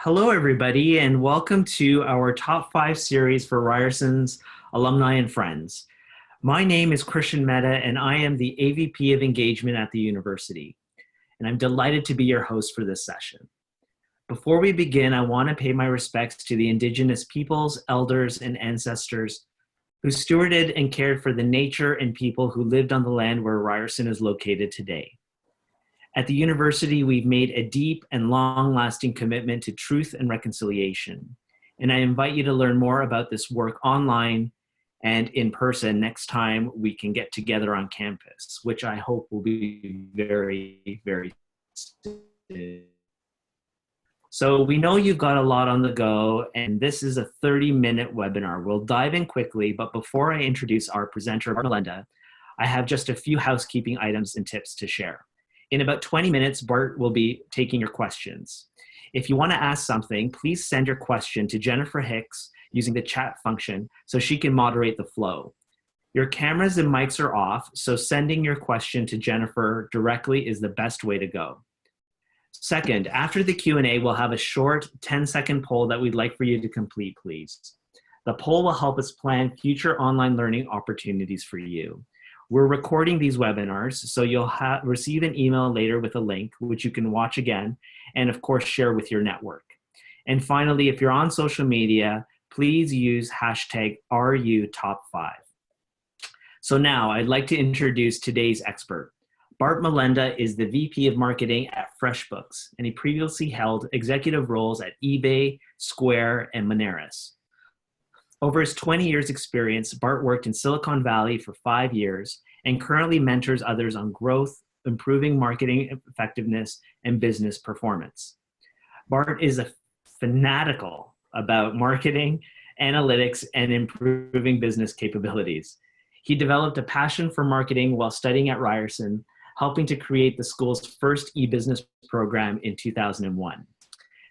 Hello, everybody, and welcome to our top five series for Ryerson's alumni and friends. My name is Christian Mehta, and I am the AVP of Engagement at the university, and I'm delighted to be your host for this session. Before we begin, I want to pay my respects to the Indigenous peoples, elders, and ancestors who stewarded and cared for the nature and people who lived on the land where Ryerson is located today. At the university, we've made a deep and long-lasting commitment to truth and reconciliation. And I invite you to learn more about this work online and in person next time we can get together on campus, which I hope will be very, very soon. So we know you've got a lot on the go, and this is a 30-minute webinar. We'll dive in quickly, but before I introduce our presenter, Bart Molenda, I have just a few housekeeping items and tips to share. In about 20 minutes, Bart will be taking your questions. If you want to ask something, please send your question to Jennifer Hicks using the chat function so she can moderate the flow. Your cameras and mics are off, so sending your question to Jennifer directly is the best way to go. Second, after the Q&A, we'll have a short 10-second poll that we'd like for you to complete, please. The poll will help us plan future online learning opportunities for you. We're recording these webinars, so you'll receive an email later with a link, which you can watch again, and of course, share with your network. And finally, if you're on social media, please use hashtag #RUTop5. So now, I'd like to introduce today's expert. Bart Molenda is the VP of Marketing at FreshBooks, and he previously held executive roles at eBay, Square, and Moneris. Over his 20 years experience, Bart worked in Silicon Valley for 5 years and currently mentors others on growth, improving marketing effectiveness, and business performance. Bart is a fanatical about marketing, analytics, and improving business capabilities. He developed a passion for marketing while studying at Ryerson, helping to create the school's first e-business program in 2001.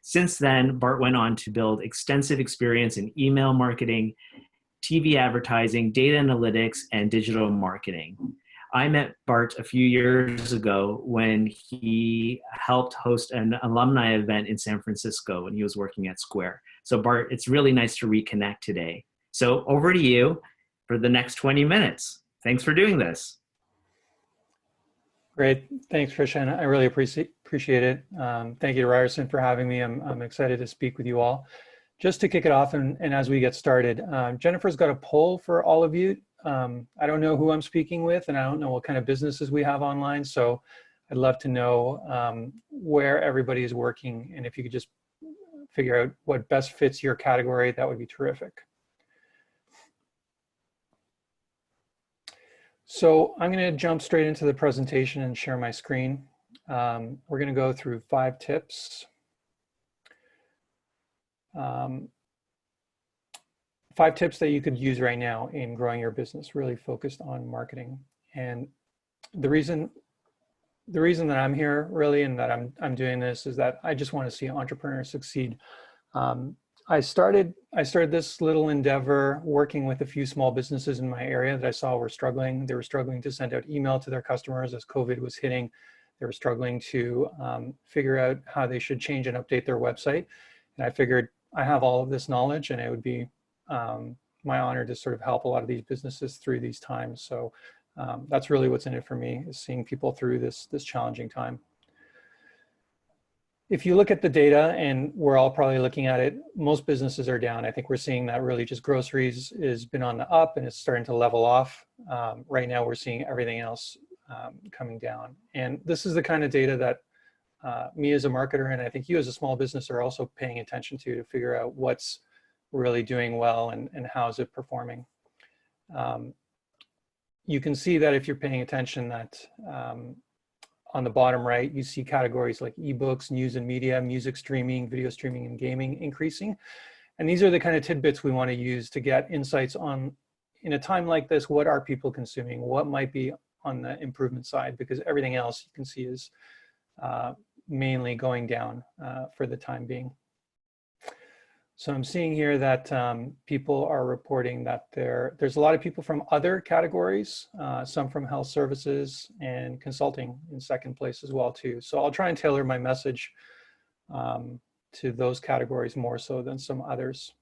Since then, Bart went on to build extensive experience in email marketing, TV advertising, data analytics, and digital marketing. I met Bart a few years ago when he helped host an alumni event in San Francisco when he was working at Square. So Bart, it's really nice to reconnect today. So over to you for the next 20 minutes. Thanks for doing this. Great. Thanks, Christian. I really appreciate it. Thank you to Ryerson for having me. I'm excited to speak with you all. Just to kick it off and as we get started, Jennifer's got a poll for all of you. I don't know who I'm speaking with, and I don't know what kind of businesses we have online. So I'd love to know where everybody is working. And if you could just figure out what best fits your category, that would be terrific. So I'm going to jump straight into the presentation and share my screen. We're going to go through 5 tips. 5 tips that you could use right now in growing your business, really focused on marketing. And the reason that I'm here really and that I'm doing this is that I just want to see entrepreneurs succeed. I started this little endeavor working with a few small businesses in my area that I saw were struggling. They were struggling to send out email to their customers as COVID was hitting. They were struggling to figure out how they should change and update their website. And I figured I have all of this knowledge, and it would be my honor to sort of help a lot of these businesses through these times. So that's really what's in it for me, is seeing people through this challenging time. If you look at the data, and we're all probably looking at it, most businesses are down. I think we're seeing that really just groceries has been on the up and it's starting to level off. Right now we're seeing everything else coming down. And this is the kind of data that me as a marketer, and I think you as a small business, are also paying attention to figure out what's really doing well and how is it performing. You can see that if you're paying attention that on the bottom right, you see categories like ebooks, news and media, music streaming, video streaming, and gaming increasing. And these are the kind of tidbits we want to use to get insights on, in a time like this, what are people consuming? What might be on the improvement side? Because everything else you can see is mainly going down for the time being. So I'm seeing here that people are reporting that there's a lot of people from other categories, some from health services and consulting in second place as well too. So I'll try and tailor my message to those categories more so than some others.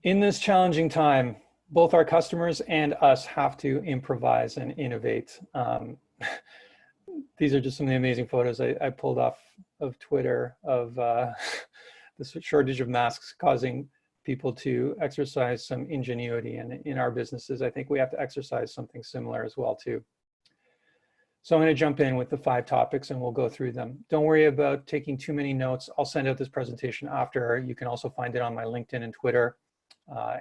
In this challenging time, both our customers and us have to improvise and innovate. These are just some of the amazing photos I pulled off of Twitter of the shortage of masks causing people to exercise some ingenuity. And in our businesses, I think we have to exercise something similar as well too. So I'm going to jump in with the 5 topics and we'll go through them. Don't worry about taking too many notes. I'll send out this presentation after. You can also find it on my LinkedIn and Twitter.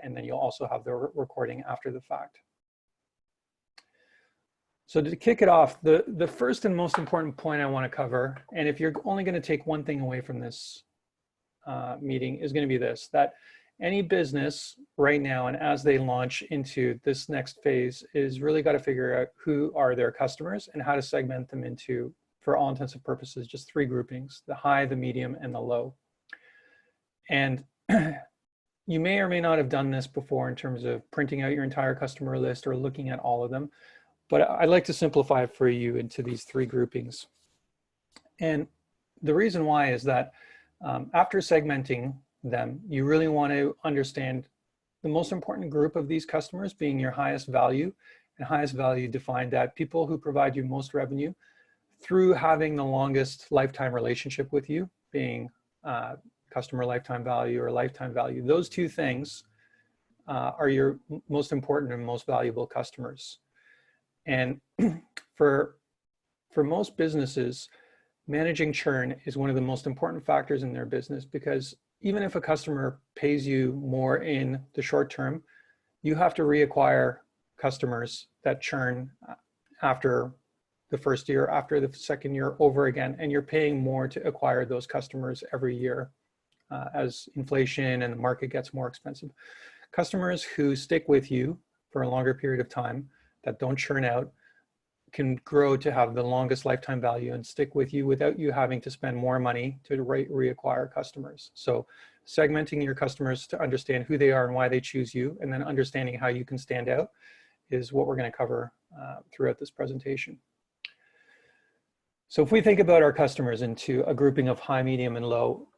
And then you'll also have the recording after the fact. So to kick it off, the first and most important point I want to cover, and if you're only going to take one thing away from this meeting, is going to be this, that any business right now and as they launch into this next phase is really got to figure out who are their customers and how to segment them into, for all intents and purposes, just 3 groupings: the high, the medium, and the low. And you may or may not have done this before in terms of printing out your entire customer list or looking at all of them, but I'd like to simplify it for you into these 3 groupings. And the reason why is that after segmenting them, you really want to understand the most important group of these customers being your highest value, and highest value defined at people who provide you most revenue through having the longest lifetime relationship with you, being customer lifetime value or lifetime value. Those 2 things are your most important and most valuable customers. And for most businesses, managing churn is one of the most important factors in their business, because even if a customer pays you more in the short term, you have to reacquire customers that churn after the first year, after the second year, over again, and you're paying more to acquire those customers every year as inflation and the market gets more expensive. Customers who stick with you for a longer period of time, that don't churn out, can grow to have the longest lifetime value and stick with you without you having to spend more money to reacquire customers. So segmenting your customers to understand who they are and why they choose you, and then understanding how you can stand out, is what we're going to cover throughout this presentation. So if we think about our customers into a grouping of high, medium, and low,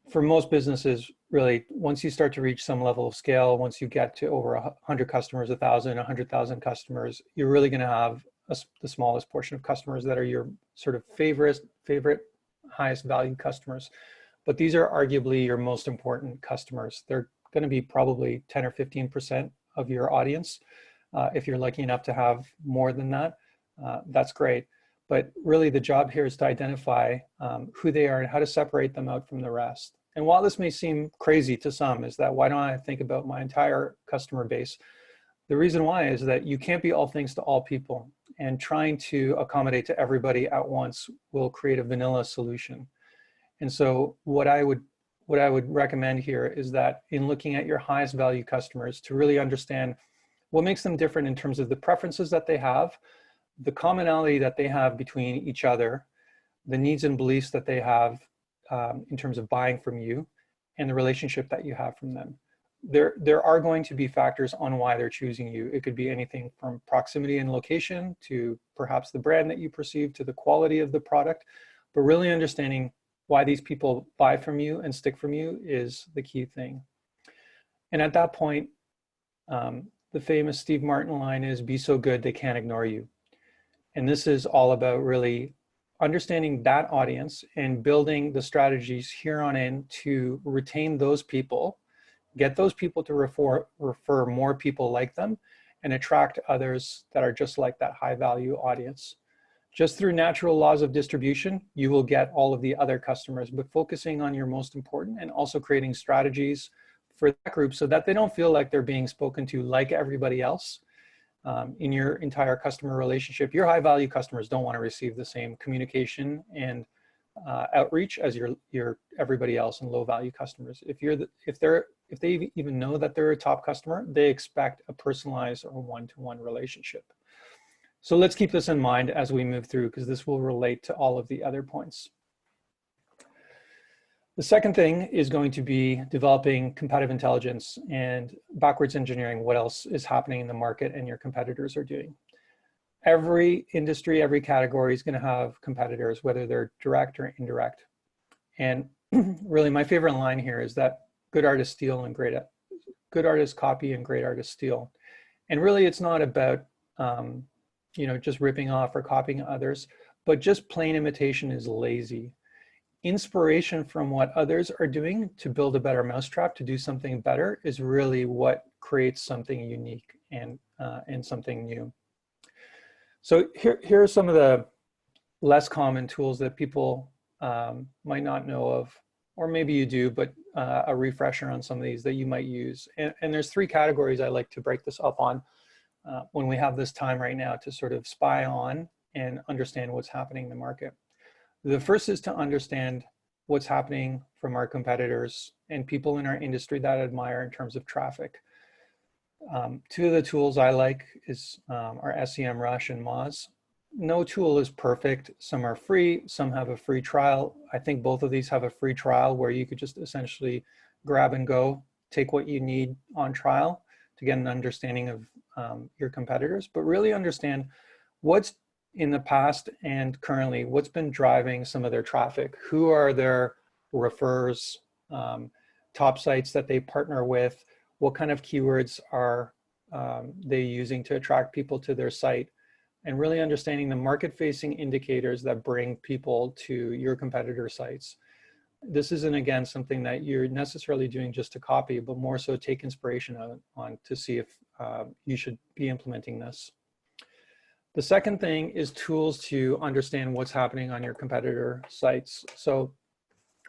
for most businesses, really, once you start to reach some level of scale, once you get to over 100 customers, 1,000, 100,000 customers, you're really going to have the smallest portion of customers that are your sort of favorite, highest value customers. But these are arguably your most important customers. They're going to be probably 10 or 15% of your audience. If you're lucky enough to have more than that, that's great. But really the job here is to identify who they are and how to separate them out from the rest. And while this may seem crazy to some, is that why don't I think about my entire customer base? The reason why is that you can't be all things to all people, and trying to accommodate to everybody at once will create a vanilla solution. And so what I would recommend here is that in looking at your highest value customers, to really understand what makes them different in terms of the preferences that they have, the commonality that they have between each other, the needs and beliefs that they have in terms of buying from you, and the relationship that you have from them. There are going to be factors on why they're choosing you. It could be anything from proximity and location to perhaps the brand that you perceive to the quality of the product, but really understanding why these people buy from you and stick from you is the key thing. And at that point, the famous Steve Martin line is, "Be so good they can't ignore you." And this is all about really understanding that audience and building the strategies here on in to retain those people, get those people to refer more people like them, and attract others that are just like that high value audience. Just through natural laws of distribution, you will get all of the other customers, but focusing on your most important and also creating strategies for that group so that they don't feel like they're being spoken to like everybody else. In your entire customer relationship, your high value customers don't want to receive the same communication and outreach as your everybody else and low value customers. If they even know that they're a top customer, they expect a personalized or one-to-one relationship. So let's keep this in mind as we move through, because this will relate to all of the other points. The second thing is going to be developing competitive intelligence and backwards engineering what else is happening in the market and your competitors are doing. every industry, every category is going to have competitors, whether they're direct or indirect. And really my favorite line here is that good artists steal and good artists copy and great artists steal. And really it's not about, just ripping off or copying others, but just plain imitation is lazy. Inspiration from what others are doing to build a better mousetrap, to do something better, is really what creates something unique and something new. So here are some of the less common tools that people might not know of, or maybe you do, but a refresher on some of these that you might use. And there's 3 categories I like to break this up on when we have this time right now to sort of spy on and understand what's happening in the market. The first is to understand what's happening from our competitors and people in our industry that I admire in terms of traffic. 2 of the tools I like are SEMrush and Moz. No tool is perfect. Some are free, some have a free trial. I think both of these have a free trial where you could just essentially grab and go, take what you need on trial to get an understanding of your competitors, but really understand what's in the past and currently, what's been driving some of their traffic, who are their referrers, top sites that they partner with, what kind of keywords are they using to attract people to their site, and really understanding the market-facing indicators that bring people to your competitor sites. This isn't, again, something that you're necessarily doing just to copy, but more so take inspiration on to see if you should be implementing this. The second thing is tools to understand what's happening on your competitor sites. So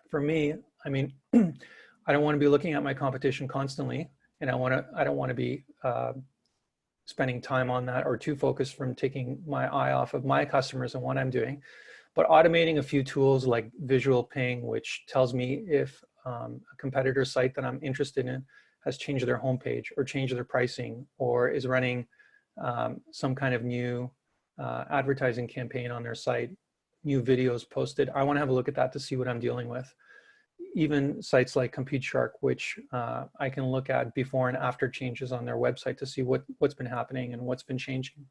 for me, I mean, I don't want to be looking at my competition constantly, and I don't want to be spending time on that or too focused from taking my eye off of my customers and what I'm doing. But automating a few tools like visual ping, which tells me if a competitor site that I'm interested in has changed their homepage or changed their pricing or is running some kind of new advertising campaign on their site, new videos posted. I want to have a look at that to see what I'm dealing with. Even sites like CompeteShark, which I can look at before and after changes on their website to see what's been happening and what's been changing.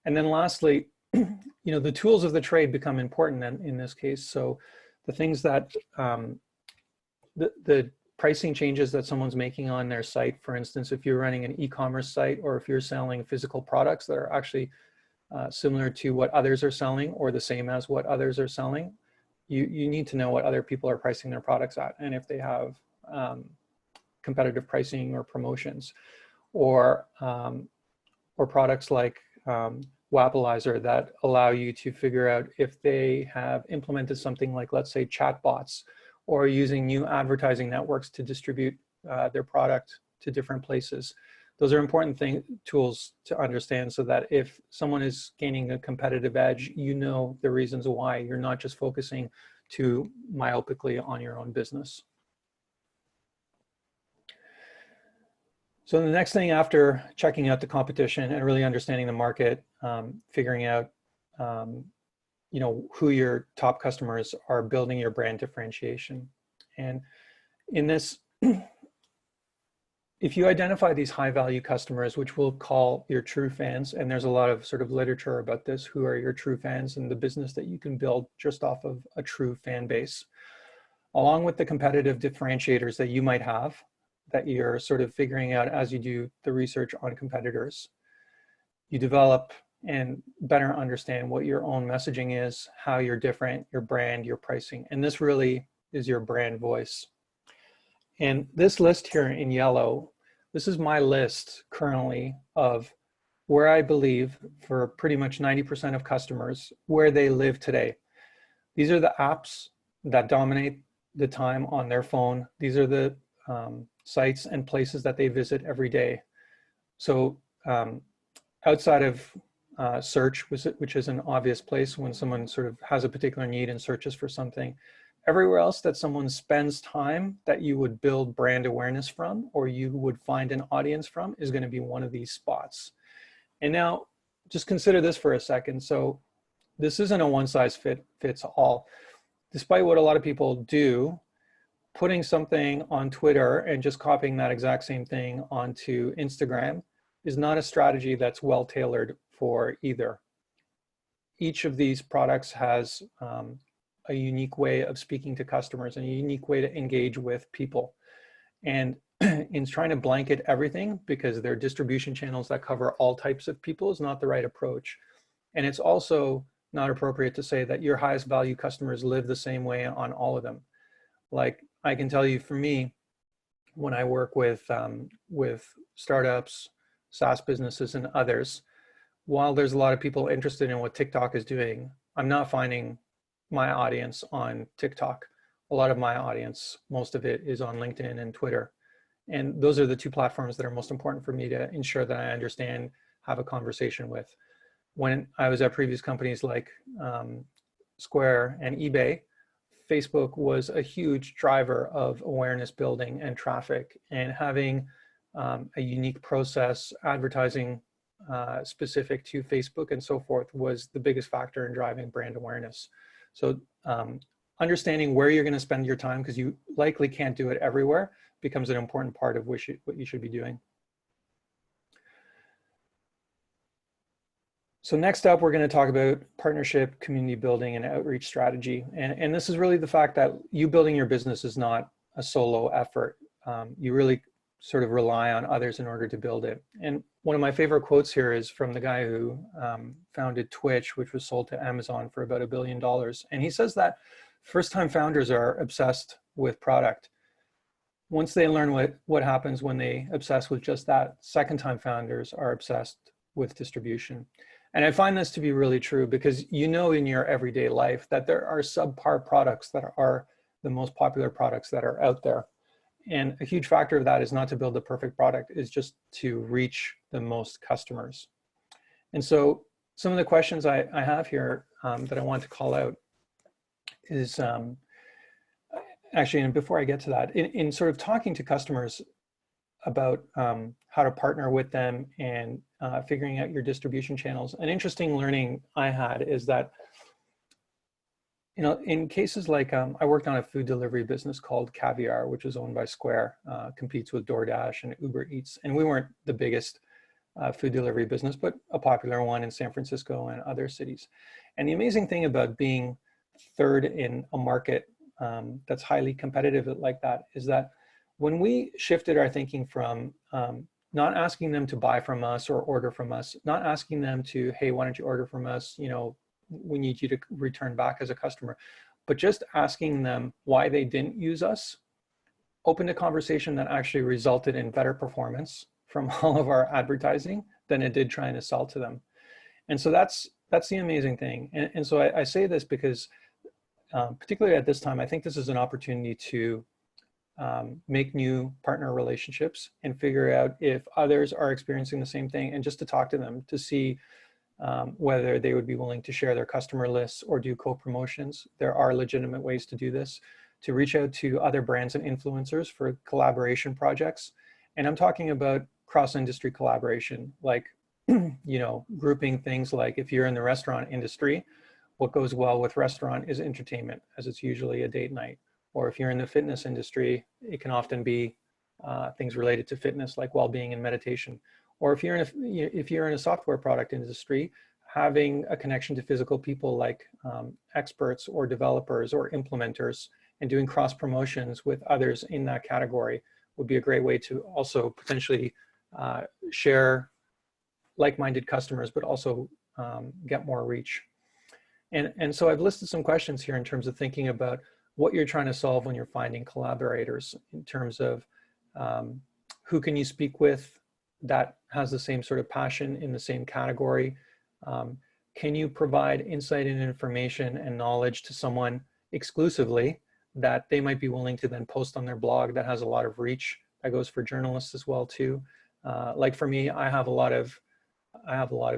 And then lastly, the tools of the trade become important in this case. So the things that the pricing changes that someone's making on their site, for instance, if you're running an e-commerce site or if you're selling physical products that are actually similar to what others are selling or the same as what others are selling, you need to know what other people are pricing their products at, and if they have competitive pricing or promotions, or products like Wappalizer that allow you to figure out if they have implemented something like, let's say, chatbots, or using new advertising networks to distribute their product to different places. Those are important tools to understand so that if someone is gaining a competitive edge, you know the reasons why. You're not just focusing too myopically on your own business. So the next thing after checking out the competition and really understanding the market, figuring out who your top customers are, building your brand differentiation. And in this, if you identify these high value customers, which we'll call your true fans, and there's a lot of sort of literature about this, who are your true fans and the business that you can build just off of a true fan base, along with the competitive differentiators that you might have that you're sort of figuring out as you do the research on competitors. You develop and better understand what your own messaging is, how you're different, your brand, your pricing, and this really is your brand voice. And this list here in yellow, this is my list currently of where I believe for pretty much 90% of customers, where they live today. These are the apps that dominate the time on their phone. These are the sites and places that they visit every day. So outside of search, which is an obvious place when someone sort of has a particular need and searches for something, everywhere else that someone spends time that you would build brand awareness from, or you would find an audience from, is going to be one of these spots. And now just consider this for a second. So this isn't a one size fits all. Despite what a lot of people do, putting something on Twitter and just copying that exact same thing onto Instagram is not a strategy that's well tailored for either. Each of these products has a unique way of speaking to customers and a unique way to engage with people. And in trying to blanket everything, because they're distribution channels that cover all types of people, is not the right approach. And it's also not appropriate to say that your highest value customers live the same way on all of them. Like, I can tell you, for me, when I work with startups, SaaS businesses, and others, while there's a lot of people interested in what TikTok is doing, I'm not finding my audience on TikTok. A lot of my audience, most of it, is on LinkedIn and Twitter. And those are the two platforms that are most important for me to ensure that I understand, have a conversation with. When I was at previous companies like Square and eBay, Facebook was a huge driver of awareness building and traffic, and having a unique process, advertising specific to Facebook and so forth, was the biggest factor in driving brand awareness. So understanding where you're going to spend your time, because you likely can't do it everywhere, becomes an important part of what you should be doing. So next up, we're going to talk about partnership, community building, and outreach strategy. And this is really the fact that you building your business is not a solo effort. You really sort of rely on others in order to build it. And one of my favorite quotes here is from the guy who founded Twitch, which was sold to Amazon for about $1 billion. And he says that first-time founders are obsessed with product. Once they learn what happens when they obsess with just that, second-time founders are obsessed with distribution. And I find this to be really true, because you know in your everyday life that there are subpar products that are the most popular products that are out there. And a huge factor of that is not to build the perfect product, is just to reach the most customers. And so some of the questions I have here that I want to call out is, actually, and before I get to that, in sort of talking to customers about how to partner with them and figuring out your distribution channels, an interesting learning I had is that, you know, in cases like, I worked on a food delivery business called Caviar, which is owned by Square, competes with DoorDash and Uber Eats. And we weren't the biggest food delivery business, but a popular one in San Francisco and other cities. And the amazing thing about being third in a market that's highly competitive like that is that when we shifted our thinking from not asking them to buy from us or order from us, not asking them to, hey, why don't you order from us? You know, we need you to return back as a customer, but just asking them why they didn't use us, opened a conversation that actually resulted in better performance from all of our advertising than it did trying to sell to them. And so that's the amazing thing. And so I say this because particularly at this time, I think this is an opportunity to make new partner relationships and figure out if others are experiencing the same thing, and just to talk to them to see whether they would be willing to share their customer lists or do co-promotions. There are legitimate ways to do this, to reach out to other brands and influencers for collaboration projects. And I'm talking about cross-industry collaboration, like, you know, grouping things like, if you're in the restaurant industry, what goes well with restaurant is entertainment, as it's usually a date night. Or if you're in the fitness industry, it can often be things related to fitness, like well-being and meditation. Or if you're in a software product industry, having a connection to physical people like experts or developers or implementers, and doing cross promotions with others in that category would be a great way to also potentially share like-minded customers, but also get more reach. And so I've listed some questions here in terms of thinking about what you're trying to solve when you're finding collaborators, in terms of who can you speak with that has the same sort of passion in the same category. Can you provide insight and information and knowledge to someone exclusively that they might be willing to then post on their blog that has a lot of reach? That goes for journalists as well too. Like for me, I have a lot of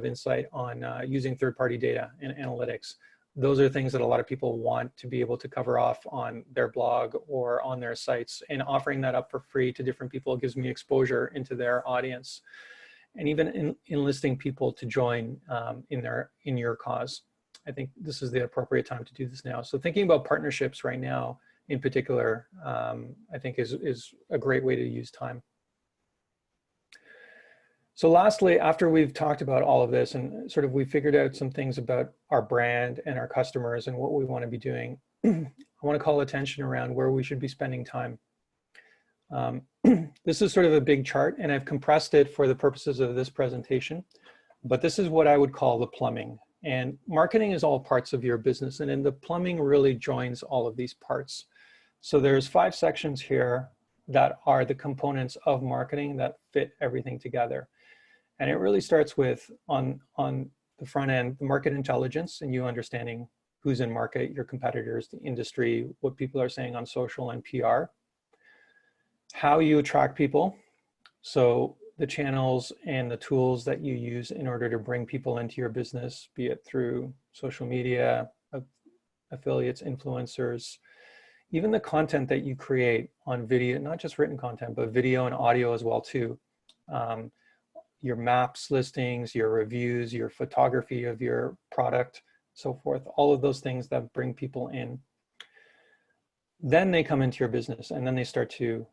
insight on using third-party data and analytics. Those are things that a lot of people want to be able to cover off on their blog or on their sites, and offering that up for free to different people gives me exposure into their audience, and even enlisting people to join in your cause. I think this is the appropriate time to do this now. So thinking about partnerships right now in particular, I think is a great way to use time. So lastly, after we've talked about all of this and sort of we figured out some things about our brand and our customers and what we want to be doing, I want to call attention around where we should be spending time. This is sort of a big chart, and I've compressed it for the purposes of this presentation, but this is what I would call the plumbing. And marketing is all parts of your business, and then the plumbing really joins all of these parts. So there's 5 sections here that are the components of marketing that fit everything together. And it really starts with, on the front end, the market intelligence and you understanding who's in market, your competitors, the industry, what people are saying on social and PR. How you attract people. So the channels and the tools that you use in order to bring people into your business, be it through social media, affiliates, influencers, even the content that you create on video, not just written content, but video and audio as well too. Your maps, listings, your reviews, your photography of your product, so forth, all of those things that bring people in. Then they come into your business and then they start to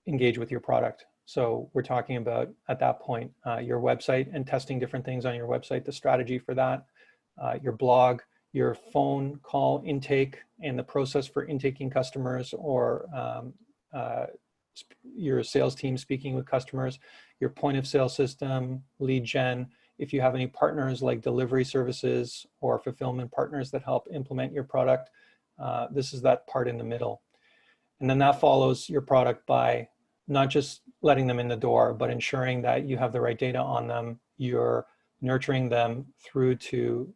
engage with your product. So we're talking about, at that point, your website and testing different things on your website, the strategy for that, your blog, your phone call intake and the process for intaking customers, or your sales team speaking with customers, your point of sale system, lead gen. If you have any partners like delivery services or fulfillment partners that help implement your product, this is that part in the middle. And then that follows your product by not just letting them in the door, but ensuring that you have the right data on them. You're nurturing them through to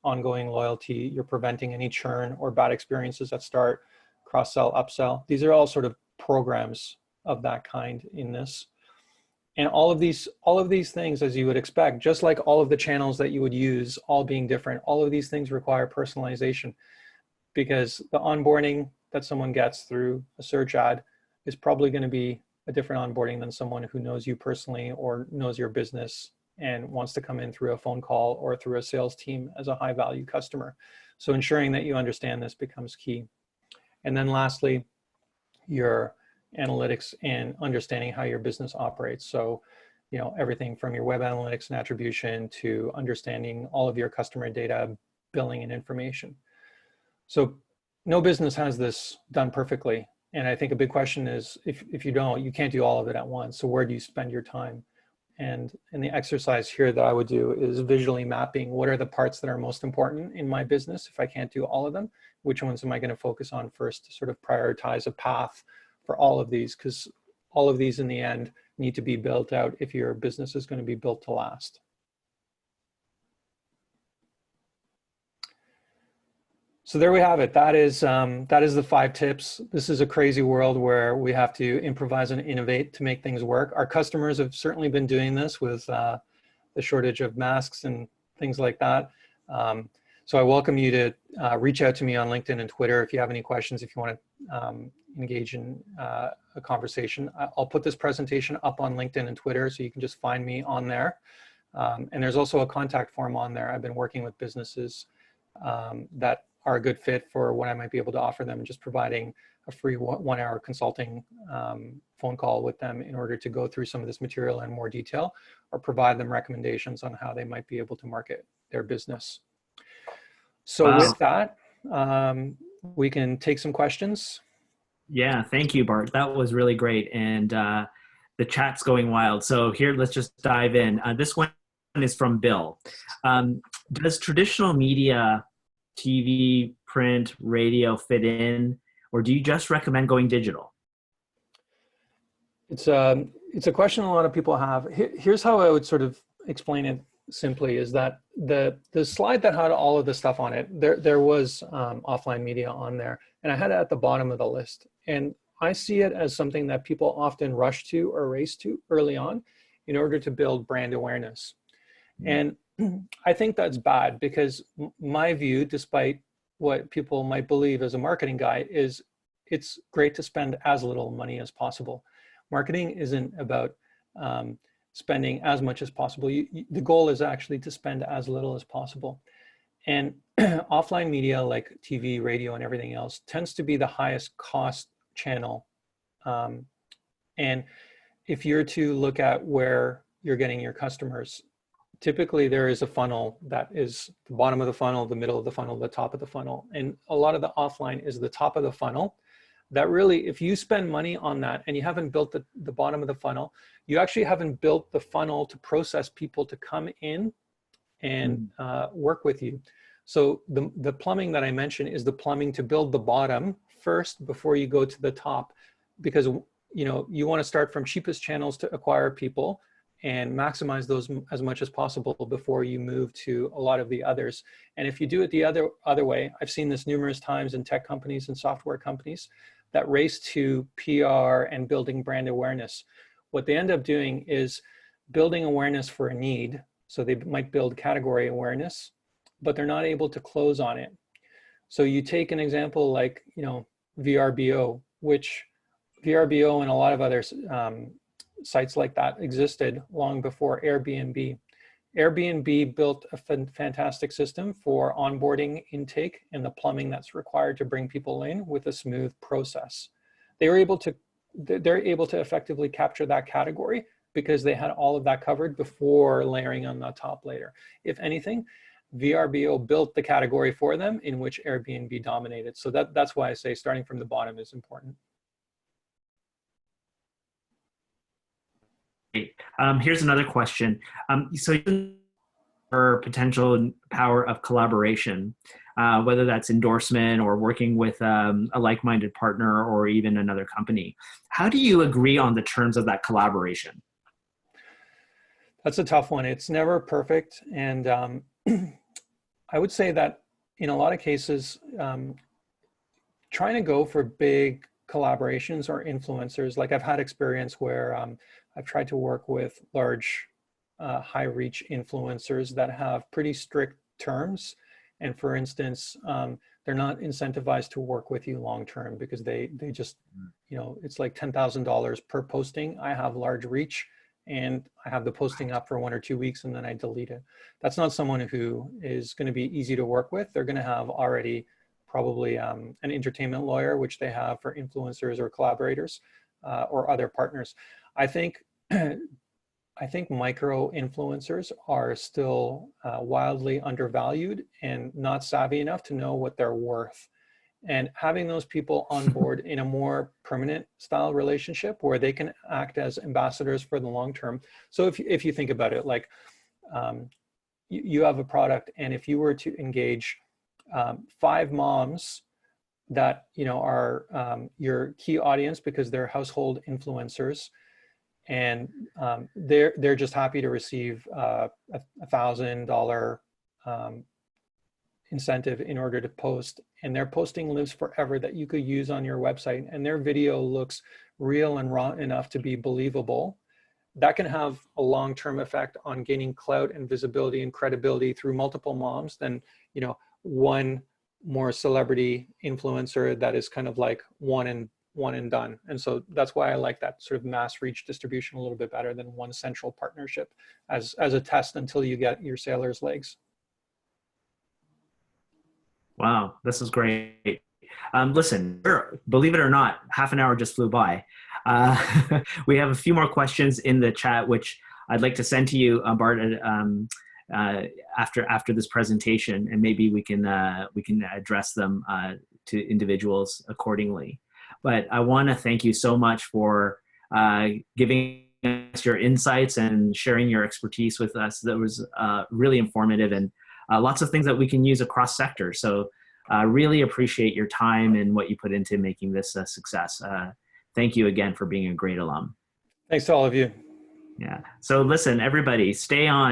ongoing loyalty. You're preventing any churn or bad experiences that start, cross-sell, upsell. These are all sort of programs of that kind in this. And all of these things, as you would expect, just like all of the channels that you would use, all being different, all of these things require personalization, because the onboarding that someone gets through a search ad is probably going to be a different onboarding than someone who knows you personally or knows your business and wants to come in through a phone call or through a sales team as a high value customer. So ensuring that you understand this becomes key. And then lastly, your analytics and understanding how your business operates. So, everything from your web analytics and attribution to understanding all of your customer data, billing and information. So no business has this done perfectly. And I think a big question is, if you don't, you can't do all of it at once. So where do you spend your time? And the exercise here that I would do is visually mapping what are the parts that are most important in my business. If I can't do all of them, which ones am I going to focus on first to sort of prioritize a path for all of these? Because all of these in the end need to be built out if your business is going to be built to last. So there we have it. That is the 5 tips. This is a crazy world where we have to improvise and innovate to make things work. Our customers have certainly been doing this with the shortage of masks and things like that. So I welcome you to reach out to me on LinkedIn and Twitter if you have any questions, if you want to engage in a conversation. I'll put this presentation up on LinkedIn and Twitter, so you can just find me on there. And there's also a contact form on there. I've been working with businesses that are a good fit for what I might be able to offer them, and just providing a free 1-hour consulting phone call with them in order to go through some of this material in more detail, or provide them recommendations on how they might be able to market their business. So Wow. With that, we can take some questions. Yeah, thank you, Bart. That was really great. And the chat's going wild. So here, let's just dive in. This one is from Bill. Does traditional media, TV, print, radio fit in, or do you just recommend going digital? It's a question a lot of people have. Here's how I would sort of explain it simply, is that the slide that had all of the stuff on it, there was offline media on there, and I had it at the bottom of the list. And I see it as something that people often rush to or race to early on in order to build brand awareness. And I think that's bad, because my view, despite what people might believe as a marketing guy, is it's great to spend as little money as possible. Marketing isn't about spending as much as possible. The goal is actually to spend as little as possible. And offline media like TV, radio, and everything else tends to be the highest cost channel. And if you're to look at where you're getting your customers, typically there is a funnel that is the bottom of the funnel, the middle of the funnel, the top of the funnel. And a lot of the offline is the top of the funnel. That really, if you spend money on that and you haven't built the bottom of the funnel, you actually haven't built the funnel to process people to come in and work with you. So the plumbing that I mentioned is the plumbing to build the bottom first before you go to the top, because you want to start from cheapest channels to acquire people and maximize those as much as possible before you move to a lot of the others. And if you do it the other way, I've seen this numerous times in tech companies and software companies that race to PR and building brand awareness. What they end up doing is building awareness for a need. So they might build category awareness, but they're not able to close on it. So you take an example like, VRBO, which VRBO and a lot of other sites like that existed long before Airbnb. Airbnb built a fantastic system for onboarding, intake, and the plumbing that's required to bring people in with a smooth process. They're able to effectively capture that category because they had all of that covered before layering on the top layer. If anything, VRBO built the category for them in which Airbnb dominated. So that's why I say starting from the bottom is important. Here's another question. So for potential power of collaboration, whether that's endorsement or working with a like-minded partner or even another company, how do you agree on the terms of that collaboration? That's a tough one. It's never perfect. And I would say that in a lot of cases, trying to go for big collaborations or influencers, like I've had experience where I've tried to work with large high reach influencers that have pretty strict terms. And for instance, they're not incentivized to work with you long term because they just, it's like $10,000 per posting. I have large reach and I have the posting up for 1 or 2 weeks and then I delete it. That's not someone who is going to be easy to work with. They're going to have already probably an entertainment lawyer, which they have for influencers or collaborators or other partners. I think micro influencers are still wildly undervalued and not savvy enough to know what they're worth. And having those people on board in a more permanent style relationship where they can act as ambassadors for the long term. So if you think about it, like you have a product, and if you were to engage 5 moms that are your key audience because they're household influencers, and they're just happy to receive a $1,000 incentive in order to post, and their posting lives forever that you could use on your website, and their video looks real and raw enough to be believable. That can have a long-term effect on gaining clout and visibility and credibility through multiple moms than one more celebrity influencer that is kind of like one and done. And so that's why I like that sort of mass reach distribution a little bit better than one central partnership as a test until you get your sailor's legs. Wow, this is great. Listen, believe it or not, half an hour just flew by. We have a few more questions in the chat, which I'd like to send to you, Bart, after this presentation, and maybe we can address them to individuals accordingly. But I want to thank you so much for giving us your insights and sharing your expertise with us. That was really informative, and lots of things that we can use across sectors. So really appreciate your time and what you put into making this a success. Thank you again for being a great alum. Thanks to all of you. Yeah. So listen, everybody, stay on.